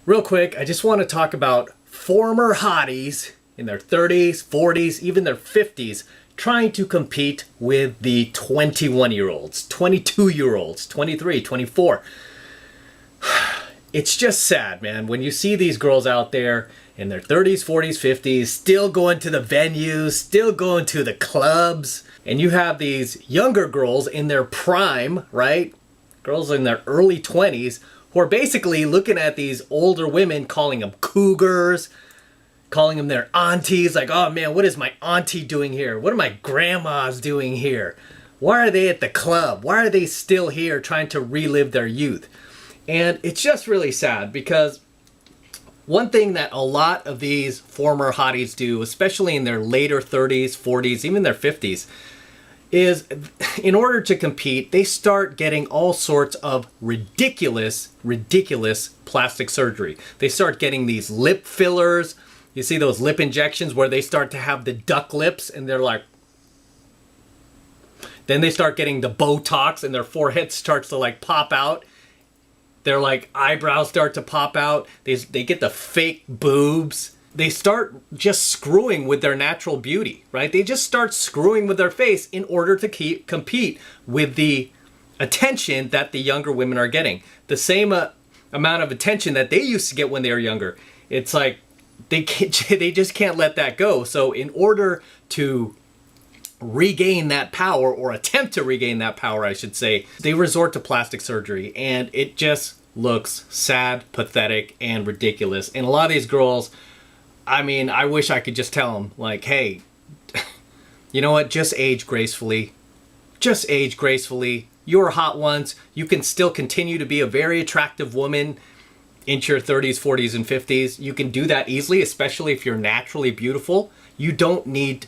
Real quick, I just want to talk about former hotties in their 30s, 40s, even their 50s, trying to compete with the 21-year-olds, 22-year-olds, 23, 24. It's just sad, man, when you see these girls out there in their 30s, 40s, 50s, still going to the venues, still going to the clubs, and you have these younger girls in their prime, right? Girls in their early 20s who are basically looking at these older women, calling them cougars, calling them their aunties, like, oh man, what is my auntie doing here? What are my grandmas doing here? Why are they at the club? Why are they still here trying to relive their youth? And it's just really sad because one thing that a lot of these former hotties do, especially in their later 30s, 40s, even their 50s, is in order to compete, they start getting all sorts of ridiculous plastic surgery. They start getting these lip fillers. You see those lip injections where they start to have the duck lips and they're like, then they start getting the Botox and their forehead starts to like pop out. Their like eyebrows start to pop out. They get the fake boobs. They start just screwing with their natural beauty, right? They just start screwing with their face in order to compete with the attention that the younger women are getting. The same amount of attention that they used to get when they were younger. It's like they just can't let that go. So in order to regain that power, or attempt to regain that power, I should say, they resort to plastic surgery, and it just looks sad, pathetic, and ridiculous. And a lot of these girls, I mean, I wish I could just tell them, like, hey, you know what? Just age gracefully. Just age gracefully. You're hot ones. You can still continue to be a very attractive woman into your 30s, 40s, and 50s. You can do that easily, especially if you're naturally beautiful. You don't need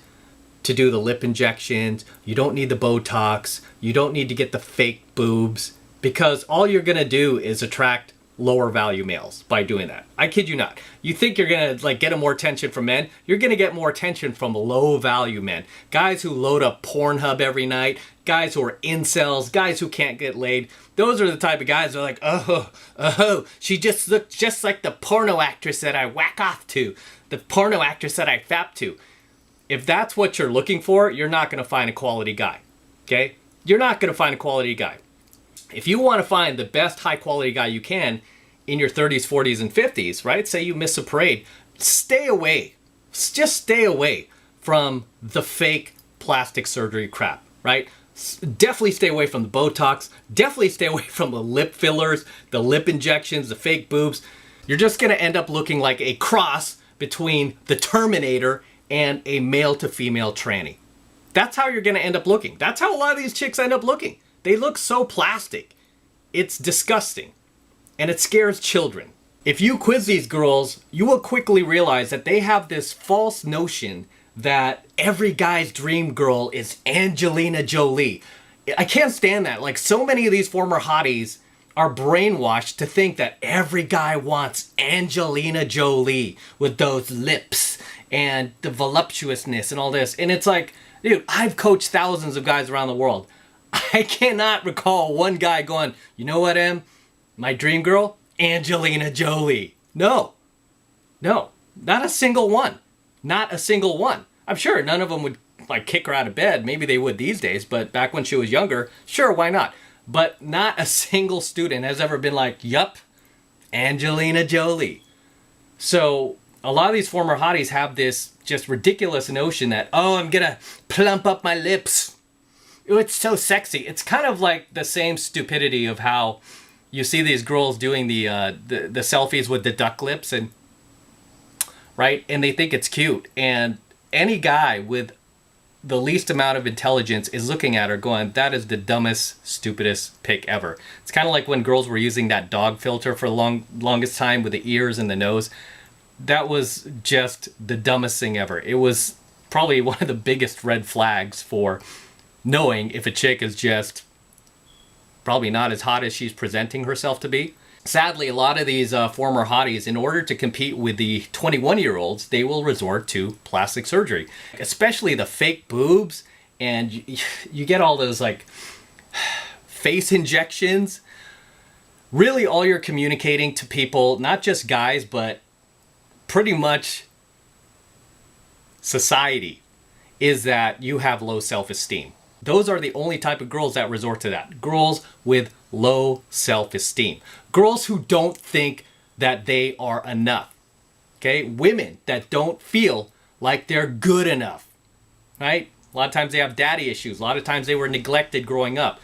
to do the lip injections. You don't need the Botox. You don't need to get the fake boobs, because all you're going to do is attract lower value males by doing that. I kid you not. You think you're gonna like get more attention from men? You're gonna get more attention from low value men. Guys who load up Pornhub every night, guys who are incels, guys who can't get laid. Those are the type of guys that are like, oh, she just looks just like the porno actress that I whack off to, the porno actress that I fap to. If that's what you're looking for, you're not gonna find a quality guy, okay? You're not gonna find a quality guy. If you want to find the best high quality guy you can in your 30s, 40s, and 50s, right? Say you miss a parade, stay away. Just stay away from the fake plastic surgery crap, right? Definitely stay away from the Botox. Definitely stay away from the lip fillers, the lip injections, the fake boobs. You're just going to end up looking like a cross between the Terminator and a male to female tranny. That's how you're going to end up looking. That's how a lot of these chicks end up looking. They look so plastic. It's disgusting. And it scares children. If you quiz these girls, you will quickly realize that they have this false notion that every guy's dream girl is Angelina Jolie. I can't stand that. Like, so many of these former hotties are brainwashed to think that every guy wants Angelina Jolie with those lips and the voluptuousness and all this. And it's like, dude, I've coached thousands of guys around the world. I cannot recall one guy going, you know what, Em? My dream girl? Angelina Jolie. No, not a single one. Not a single one. I'm sure none of them would like kick her out of bed. Maybe they would these days, but back when she was younger, sure, why not? But not a single student has ever been like, yup, Angelina Jolie. So a lot of these former hotties have this just ridiculous notion that, oh, I'm gonna plump up my lips. It's so sexy. It's kind of like the same stupidity of how you see these girls doing the selfies with the duck lips, and right, and they think it's cute. And any guy with the least amount of intelligence is looking at her going, that is the dumbest, stupidest pic ever. It's kind of like when girls were using that dog filter for the longest time with the ears and the nose. That was just the dumbest thing ever. It was probably one of the biggest red flags for knowing if a chick is just probably not as hot as she's presenting herself to be. Sadly, a lot of these former hotties, in order to compete with the 21-year-olds, they will resort to plastic surgery, especially the fake boobs, and you get all those like face injections. really all you're communicating to people, not just guys, but pretty much society, is that you have low self-esteem. Those are the only type of girls that resort to that. Girls with low self-esteem. Girls who don't think that they are enough. Okay? Women that don't feel like they're good enough. Right? A lot of times they have daddy issues. A lot of times they were neglected growing up.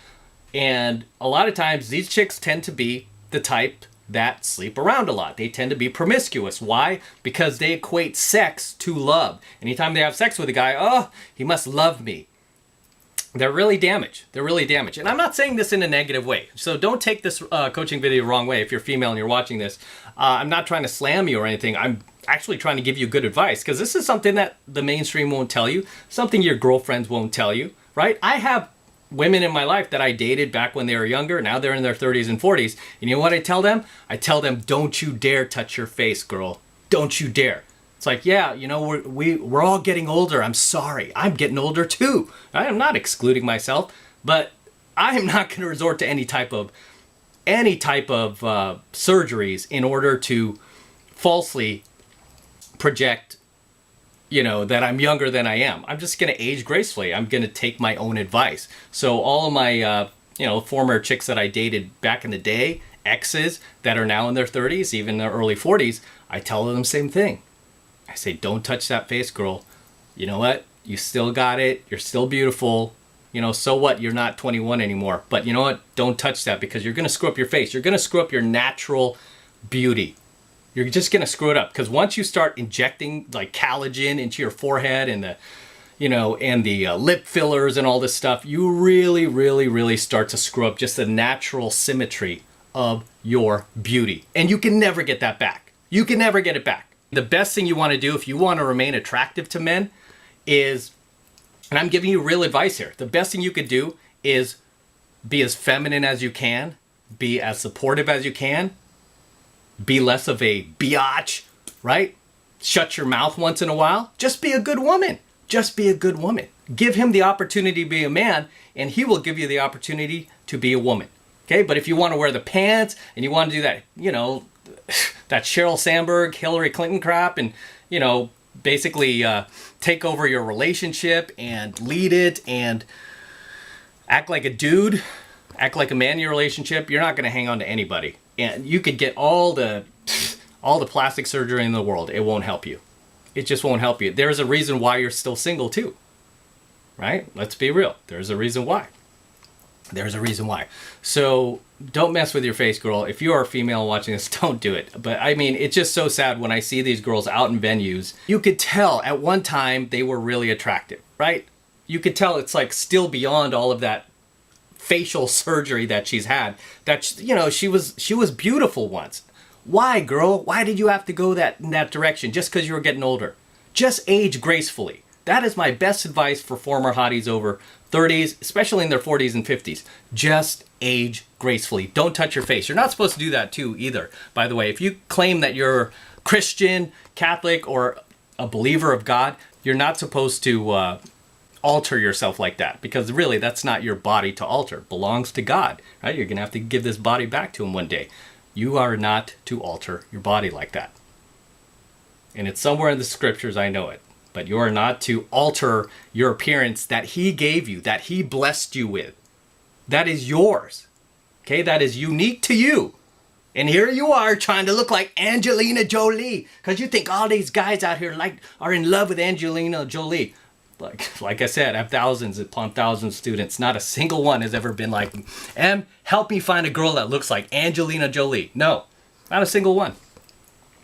And a lot of times these chicks tend to be the type that sleep around a lot. They tend to be promiscuous. Why? Because they equate sex to love. Anytime they have sex with a guy, oh, he must love me. They're really damaged. They're really damaged. And I'm not saying this in a negative way. So don't take this coaching video the wrong way if you're female and you're watching this. I'm not trying to slam you or anything. I'm actually trying to give you good advice, because this is something that the mainstream won't tell you, something your girlfriends won't tell you, right? I have women in my life that I dated back when they were younger. Now they're in their 30s and 40s. And you know what I tell them? I tell them, don't you dare touch your face, girl. Don't you dare. It's like, yeah, you know, we're all getting older. I'm sorry. I'm getting older too. I am not excluding myself, but I am not going to resort to any type of surgeries in order to falsely project, you know, that I'm younger than I am. I'm just going to age gracefully. I'm going to take my own advice. So all of my, former chicks that I dated back in the day, exes that are now in their 30s, even their early 40s, I tell them the same thing. I say, don't touch that face, girl. You know what? You still got it. You're still beautiful. You know, so what? You're not 21 anymore. But you know what? Don't touch that, because you're going to screw up your face. You're going to screw up your natural beauty. You're just going to screw it up, because once you start injecting like collagen into your forehead and the, you know, and the lip fillers and all this stuff, you really, really, really start to screw up just the natural symmetry of your beauty. And you can never get that back. You can never get it back. The best thing you want to do if you want to remain attractive to men is, and I'm giving you real advice here, the best thing you could do is be as feminine as you can, be as supportive as you can, be less of a biatch, right? Shut your mouth once in a while. Just be a good woman. Just be a good woman. Give him the opportunity to be a man, and he will give you the opportunity to be a woman. Okay? But if you want to wear the pants and you want to do that, you know, that Sheryl Sandberg, Hillary Clinton crap, and, you know, basically take over your relationship and lead it and act like a dude, act like a man in your relationship, you're not going to hang on to anybody. And you could get all the plastic surgery in the world. It won't help you. It just won't help you. There's a reason why you're still single too. Right? Let's be real. There's a reason why. There's a reason why. So don't mess with your face, girl. If you are a female watching this, don't do it. But I mean, it's just so sad when I see these girls out in venues. You could tell at one time they were really attractive, right? You could tell it's like still beyond all of that facial surgery that she's had, that, you know, she was beautiful once. Why, girl? Why did you have to go in that direction just because you were getting older? Just age gracefully. That is my best advice for former hotties over 30s, especially in their 40s and 50s. Just age gracefully. Don't touch your face. You're not supposed to do that too either. By the way, if you claim that you're Christian, Catholic, or a believer of God, you're not supposed to alter yourself like that, because really that's not your body to alter. It belongs to God, right? You're gonna have to give this body back to him one day. You are not to alter your body like that. And it's somewhere in the scriptures, I know it, but you are not to alter your appearance that he gave you, that he blessed you with. That is yours. Okay, that is unique to you. And here you are trying to look like Angelina Jolie, because you think all these guys out here are in love with Angelina Jolie. Like I said, I have thousands upon thousands of students. Not a single one has ever been like, Em, help me find a girl that looks like Angelina Jolie. No, not a single one.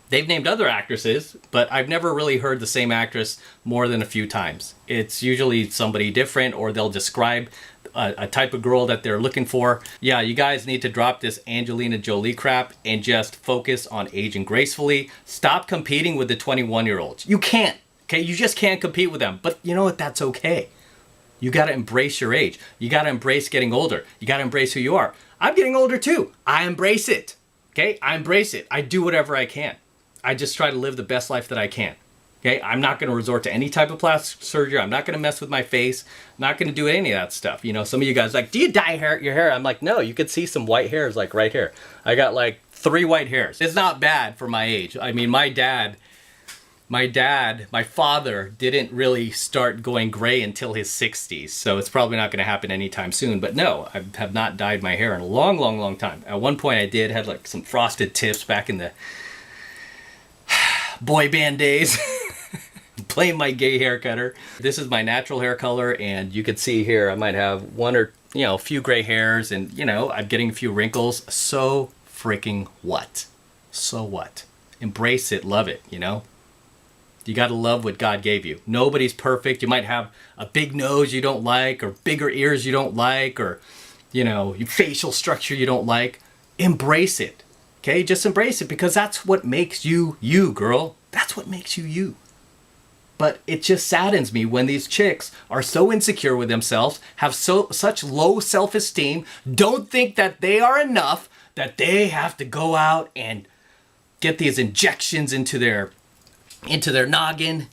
They've named other actresses, but I've never really heard the same actress more than a few times. It's usually somebody different, or they'll describe a type of girl that they're looking for. Yeah, you guys need to drop this Angelina Jolie crap and just focus on aging gracefully. Stop competing with the 21-year-olds. You can't. Okay, you just can't compete with them. But you know what? That's okay. You got to embrace your age. You got to embrace getting older. You got to embrace who you are. I'm getting older too. I embrace it. Okay, I embrace it. I do whatever I can. I just try to live the best life that I can. Okay, I'm not going to resort to any type of plastic surgery. I'm not going to mess with my face. I'm not going to do any of that stuff. You know, some of you guys are like, do you dye your hair? I'm like, no, you could see some white hairs like right here. I got like 3 white hairs. It's not bad for my age. I mean, my father didn't really start going gray until his 60s. So it's probably not going to happen anytime soon. But no, I have not dyed my hair in a long, long, long time. At one point I did, had like some frosted tips back in the boy band days. Playing my gay hair cutter. This is my natural hair color, and you can see here I might have one or, you know, a few gray hairs, and, you know, I'm getting a few wrinkles. So freaking what? So what? Embrace it, love it, you know? You gotta love what God gave you. Nobody's perfect. You might have a big nose you don't like, or bigger ears you don't like, or, you know, your facial structure you don't like. Embrace it, okay? Just embrace it, because that's what makes you you, girl. That's what makes you you. But it just saddens me when these chicks are so insecure with themselves, have such low self-esteem, don't think that they are enough, that they have to go out and get these injections into their noggin,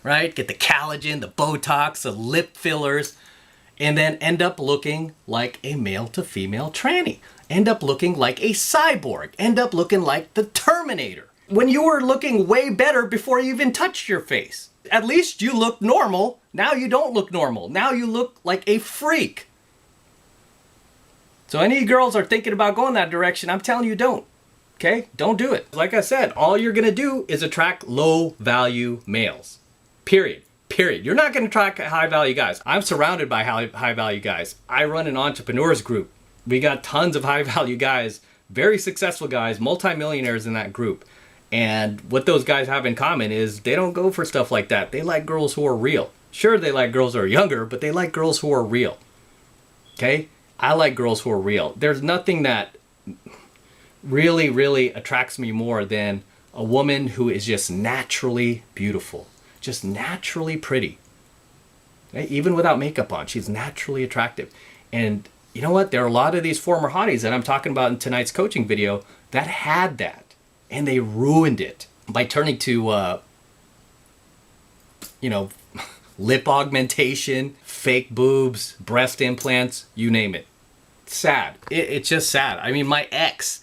right? Get the collagen, the Botox, the lip fillers, and then end up looking like a male to female tranny. End up looking like a cyborg. End up looking like the Terminator. When you were looking way better before you even touched your face. At least you looked normal. Now you don't look normal. Now you look like a freak. So any girls are thinking about going that direction, I'm telling you don't. Okay? Don't do it. Like I said, all you're going to do is attract low value males. Period. Period. You're not going to attract high value guys. I'm surrounded by high value guys. I run an entrepreneurs group. We got tons of high value guys, very successful guys, multimillionaires in that group. And what those guys have in common is they don't go for stuff like that. They like girls who are real. Sure, they like girls who are younger, but they like girls who are real. Okay? I like girls who are real. There's nothing that really, really attracts me more than a woman who is just naturally beautiful. Just naturally pretty. Okay? Even without makeup on, she's naturally attractive. And you know what? There are a lot of these former hotties that I'm talking about in tonight's coaching video that had that. And they ruined it by turning to, you know, lip augmentation, fake boobs, breast implants, you name it. Sad. It's just sad. I mean, my ex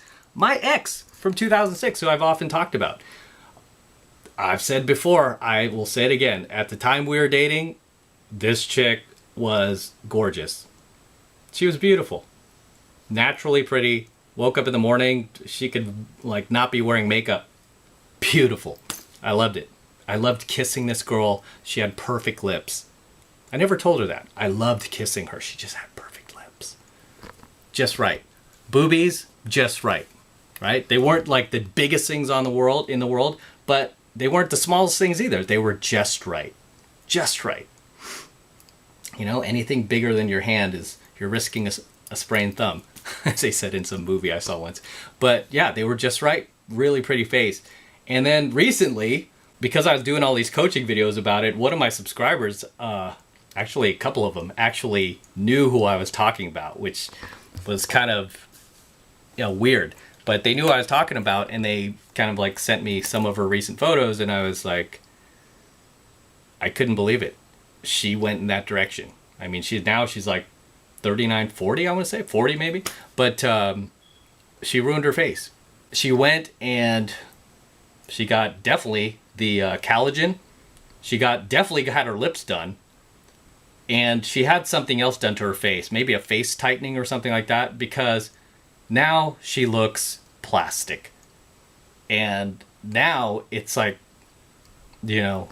from 2006, who I've often talked about. I've said before, I will say it again. At the time we were dating, this chick was gorgeous. She was beautiful. Naturally pretty. Woke up in the morning, she could like not be wearing makeup. Beautiful. I loved it. I loved kissing this girl. She had perfect lips. I never told her that. I loved kissing her. She just had perfect lips. Just right. Boobies, just right. Right? They weren't like the biggest things in the world, but they weren't the smallest things either. They were just right. Just right. You know, anything bigger than your hand is, you're risking a sprained thumb. As they said in some movie I saw once. But yeah, they were just right. Really pretty face. And then recently, because I was doing all these coaching videos about it, one of my subscribers, actually a couple of them, actually knew who I was talking about, which was kind of, you know, weird. But they knew what I was talking about, and they kind of like sent me some of her recent photos, and I was like, I couldn't believe it. She went in that direction. I mean, she's like 39, 40, I want to say, 40 maybe. But she ruined her face. She went and she got definitely the collagen. She definitely had her lips done. And she had something else done to her face, maybe a face tightening or something like that, because now she looks plastic. And now it's like, you know,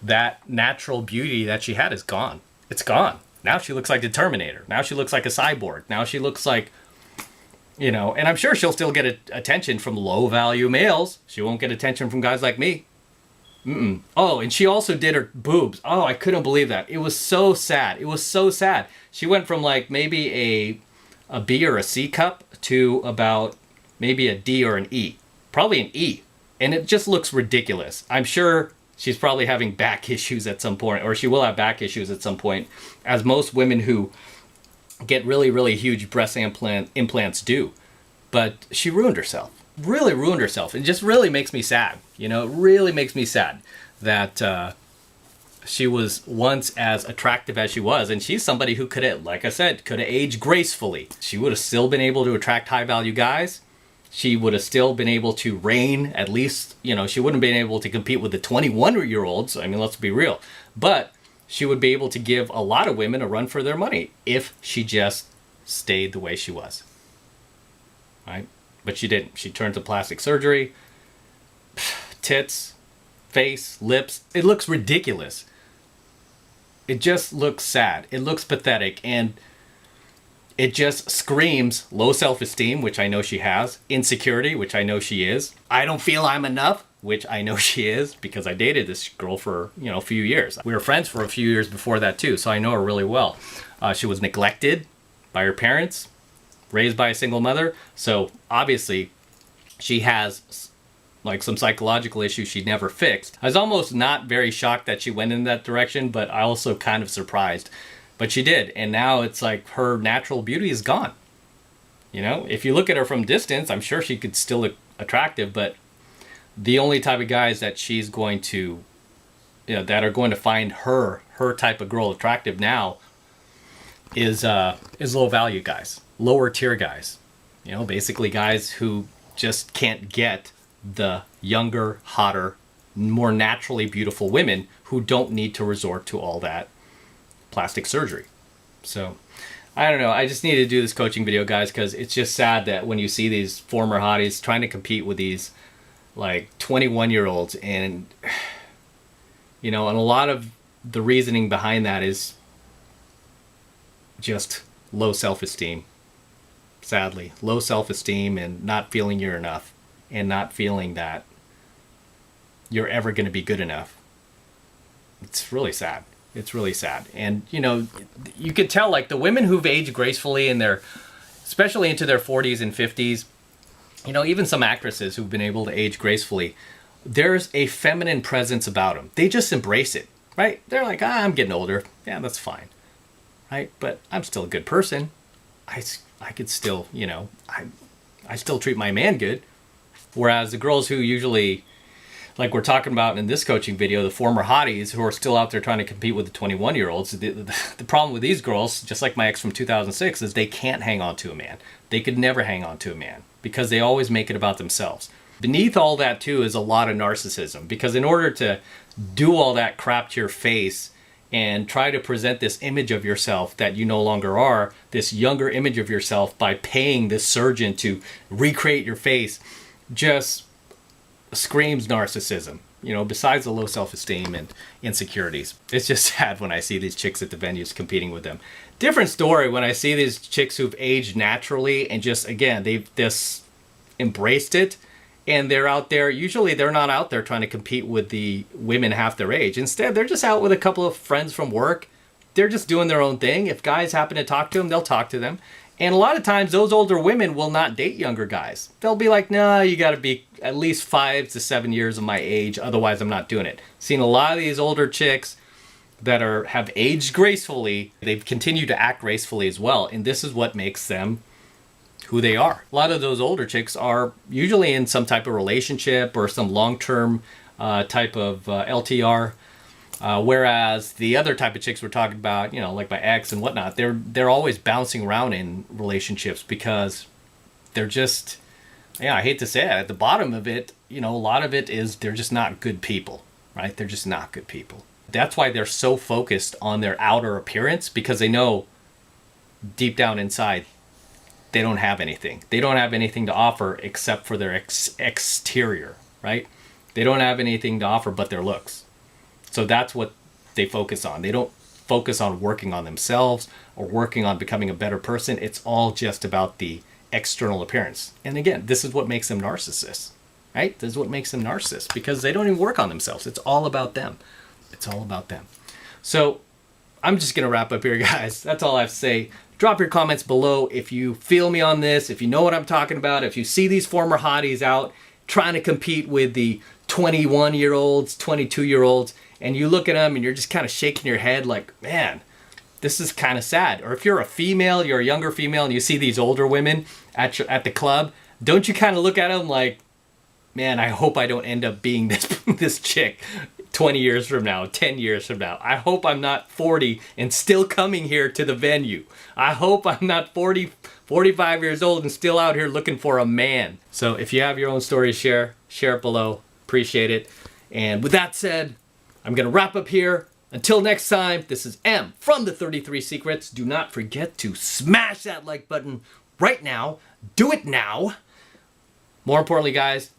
that natural beauty that she had is gone. It's gone. Now she looks like the Terminator. Now she looks like a cyborg. Now she looks like, you know, and I'm sure she'll still get attention from low-value males. She won't get attention from guys like me. Oh, and she also did her boobs. Oh, I couldn't believe that. It was so sad. It was so sad. She went from like maybe a B or a C cup to about maybe a D or an E. Probably an E. And it just looks ridiculous. I'm sure she's probably having back issues at some point, or she will have back issues at some point, as most women who get really, really huge breast implants do. But she ruined herself. really ruined herself. It just really makes me sad. You know, it really makes me sad that she was once as attractive as she was, and she's somebody who could have, like I said, could have aged gracefully. She would have still been able to attract high value guys. She would have still been able to reign, at least, you know, she wouldn't have been able to compete with the 21-year-olds. I mean, let's be real. But she would be able to give a lot of women a run for their money if she just stayed the way she was. Right? But she didn't. She turned to plastic surgery, tits, face, lips. It looks ridiculous. It just looks sad. It looks pathetic. And it just screams low self-esteem, which I know she has. Insecurity, which I know she is. I don't feel I'm enough, which I know she is because I dated this girl for, you know, a few years. We were friends for a few years before that too, so I know her really well. She was neglected by her parents, raised by a single mother. So obviously she has like some psychological issues she never fixed. I was almost not very shocked that she went in that direction, but I also kind of surprised. But she did, and now it's like her natural beauty is gone. You know, if you look at her from distance, I'm sure she could still look attractive, but the only type of guys that she's going to, you know, that are going to find her type of girl attractive now is low value guys, lower tier guys. You know, basically guys who just can't get the younger, hotter, more naturally beautiful women who don't need to resort to all that plastic surgery. So I don't know. I just need to do this coaching video, guys, because it's just sad that when you see these former hotties trying to compete with these like 21-year-olds, and you know, and a lot of the reasoning behind that is just low self-esteem. Sadly, low self-esteem and not feeling you're enough, and not feeling that you're ever going to be good enough. It's really sad. It's really sad. And, you know, you could tell, like, the women who've aged gracefully in their, especially into their 40s and 50s, you know, even some actresses who've been able to age gracefully, there's a feminine presence about them. They just embrace it, right? They're like, I'm getting older. Yeah, that's fine, right? But I'm still a good person. I could still, you know, I still treat my man good. Whereas the girls who usually, like we're talking about in this coaching video, the former hotties who are still out there trying to compete with the 21-year-olds, the problem with these girls, just like my ex from 2006, is they can't hang on to a man. They could never hang on to a man because they always make it about themselves. Beneath all that too is a lot of narcissism, because in order to do all that crap to your face and try to present this image of yourself that you no longer are, this younger image of yourself, by paying this surgeon to recreate your face, just screams narcissism, you know, besides the low self-esteem and insecurities. It's just sad when I see these chicks at the venues competing with them. Different story when I see these chicks who've aged naturally and just, again, they've just embraced it, and they're out there. Usually they're not out there trying to compete with the women half their age. Instead, they're just out with a couple of friends from work. They're just doing their own thing. If guys happen to talk to them, they'll talk to them. And a lot of times those older women will not date younger guys. They'll be like, nah, you got to be at least 5 to 7 years of my age, otherwise I'm not doing it. Seen a lot of these older chicks that have aged gracefully. They've continued to act gracefully as well, and this is what makes them who they are. A lot of those older chicks are usually in some type of relationship or some long-term type of LTR. Whereas the other type of chicks we're talking about, you know, like my ex and whatnot, they're always bouncing around in relationships because they're just, yeah, I hate to say it, at the bottom of it, you know, a lot of it is they're just not good people, right? They're just not good people. That's why they're so focused on their outer appearance, because they know deep down inside they don't have anything. They don't have anything to offer except for their exterior, right? They don't have anything to offer but their looks. So that's what they focus on. They don't focus on working on themselves or working on becoming a better person. It's all just about the external appearance. And again, this is what makes them narcissists, right? This is what makes them narcissists, because they don't even work on themselves. It's all about them. It's all about them. So I'm just going to wrap up here, guys. That's all I have to say. Drop your comments below if you feel me on this, if you know what I'm talking about, if you see these former hotties out trying to compete with the 21-year-olds, 22-year-olds, and you look at them and you're just kind of shaking your head like, man, this is kind of sad. Or if you're a female, you're a younger female, and you see these older women at the club, don't you kind of look at them like, man, I hope I don't end up being this chick 20 years from now, 10 years from now. I hope I'm not 40 and still coming here to the venue. I hope I'm not 40, 45 years old and still out here looking for a man. So if you have your own story to share it below. Appreciate it. And with that said, I'm going to wrap up here. Until next time, this is M from the 33 Secrets. Do not forget to smash that like button right now. Do it now. More importantly, guys,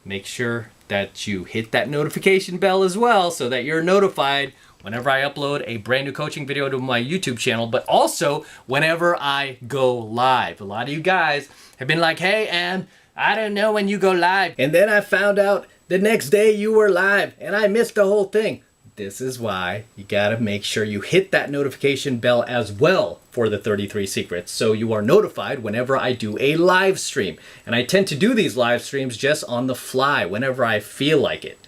make sure that you hit that notification bell as well so that you're notified whenever I upload a brand new coaching video to my YouTube channel, but also whenever I go live. A lot of you guys have been like, hey, Em, I don't know when you go live. And then I found out the next day you were live and I missed the whole thing. This is why you gotta make sure you hit that notification bell as well for the 33 Secrets so you are notified whenever I do a live stream. And I tend to do these live streams just on the fly whenever I feel like it.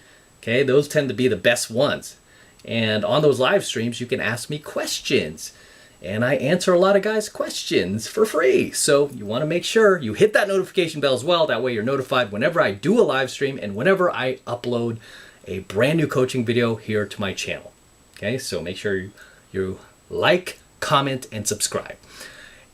Okay, those tend to be the best ones. And on those live streams, you can ask me questions. And I answer a lot of guys' questions for free. So you wanna make sure you hit that notification bell as well. That way you're notified whenever I do a live stream and whenever I upload a brand new coaching video here to my channel. Okay, so make sure you like, comment, and subscribe.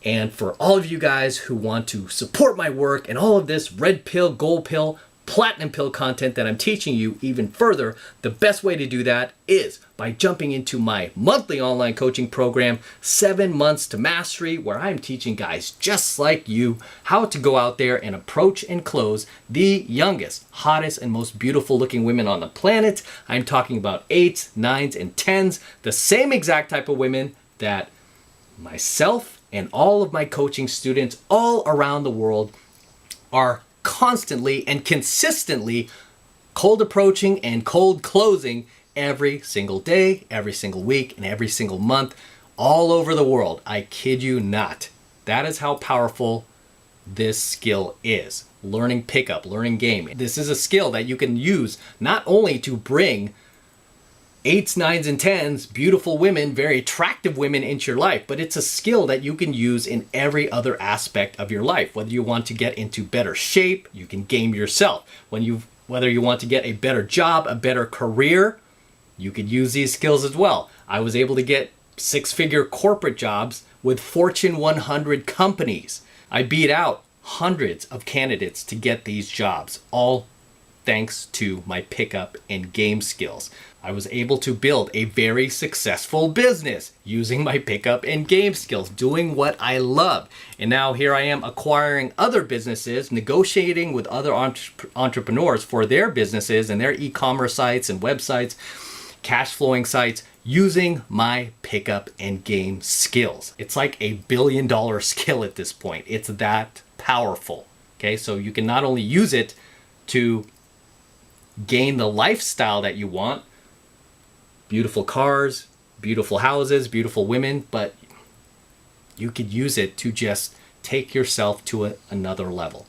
And for all of you guys who want to support my work and all of this red pill, gold pill, platinum pill content that I'm teaching you even further, the best way to do that is by jumping into my monthly online coaching program, 7 Months to Mastery, where I'm teaching guys just like you how to go out there and approach and close the youngest, hottest, and most beautiful looking women on the planet. I'm talking about 8s, 9s, and 10s, the same exact type of women that myself and all of my coaching students all around the world are constantly and consistently cold approaching and cold closing every single day, every single week, and every single month all over the world. I kid you not. That is how powerful this skill is. Learning pickup, learning game. This is a skill that you can use not only to bring 8s, 9s, and 10s, beautiful women, very attractive women into your life, but it's a skill that you can use in every other aspect of your life. Whether you want to get into better shape, you can game yourself. Whether you want to get a better job, a better career, you could use these skills as well. I was able to get 6-figure corporate jobs with Fortune 100 companies. I beat out hundreds of candidates to get these jobs, all thanks to my pickup and game skills. I was able to build a very successful business using my pickup and game skills, doing what I love. And now here I am acquiring other businesses, negotiating with other entrepreneurs for their businesses and their e-commerce sites and websites, cash flowing sites, using my pickup and game skills. It's like a billion-dollar skill at this point. It's that powerful. Okay, so you can not only use it to gain the lifestyle that you want, beautiful cars, beautiful houses, beautiful women, but you could use it to just take yourself to another level.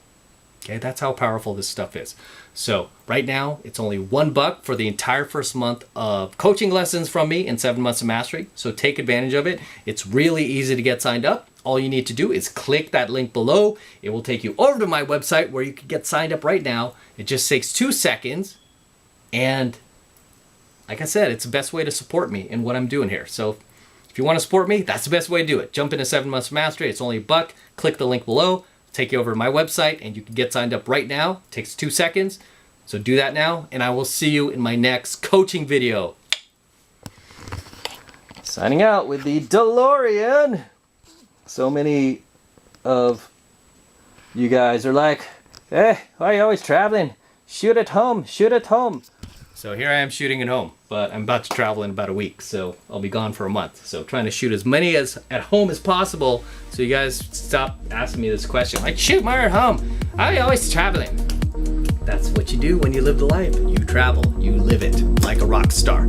Okay, that's how powerful this stuff is. So right now, it's only $1 for the entire first month of coaching lessons from me in 7 Months of Mastery. So take advantage of it. It's really easy to get signed up. All you need to do is click that link below. It will take you over to my website where you can get signed up right now. It just takes 2 seconds. And like I said, it's the best way to support me in what I'm doing here. So if you want to support me, that's the best way to do it. Jump into 7 Months of Mastery. It's only $1. Click the link below. Take you over to my website and you can get signed up right now. It takes 2 seconds. So do that now and I will see you in my next coaching video. Signing out with the DeLorean. So many of you guys are like, hey, why are you always traveling? Shoot at home, shoot at home. So here I am shooting at home, but I'm about to travel in about a week, so I'll be gone for a month. So trying to shoot as many as at home as possible, so you guys stop asking me this question. Like, shoot more at home. Why are you always traveling? That's what you do when you live the life. You travel, you live it like a rock star.